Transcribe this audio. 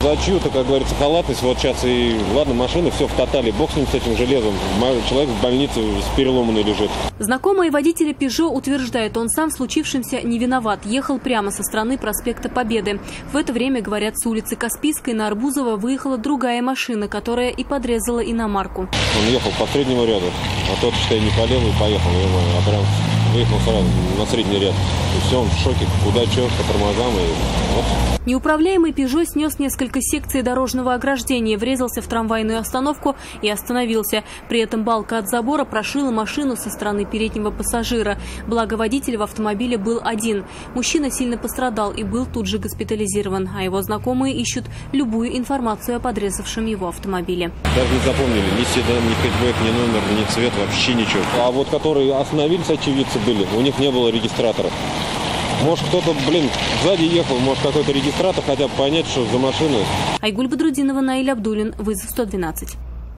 За чью-то, как говорится, халатность, вот сейчас и, ладно, машина, все в тотале, бог с ним, с этим железом. Человек в больнице с переломанной лежит. Знакомые водителя «Пежо» утверждают, он сам в случившемся не виноват. Ехал прямо со стороны проспекта Победы. В это время, говорят, с улицы Каспийской на Арбузова выехала другая машина, которая и подрезала иномарку. Он ехал по среднему ряду, а тот, считай, не по левой поехал, а прям выехал сразу на средний ряд. И все, он в шоке, куда, что, по тормозам. И вот. Неуправляемый «Пежо» снес несколько секций дорожного ограждения, врезался в трамвайную остановку и остановился. При этом балка от забора прошила машину со стороны переднего пассажира. Благо, водитель в автомобиле был один. Мужчина сильно пострадал и был тут же госпитализирован, а его знакомые ищут любую информацию о подрезавшем его автомобиле. Даже не запомнили ни седан, ни хэтчбэк, ни номер, ни цвет, вообще ничего. А вот которые остановились, очевидцы были, у них не было регистратора. Может, кто-то, сзади ехал, может, какой-то регистратор, хотя бы понять, что за машина. Айгуль Бадрудинова, Наиль Абдулин, вызов 112.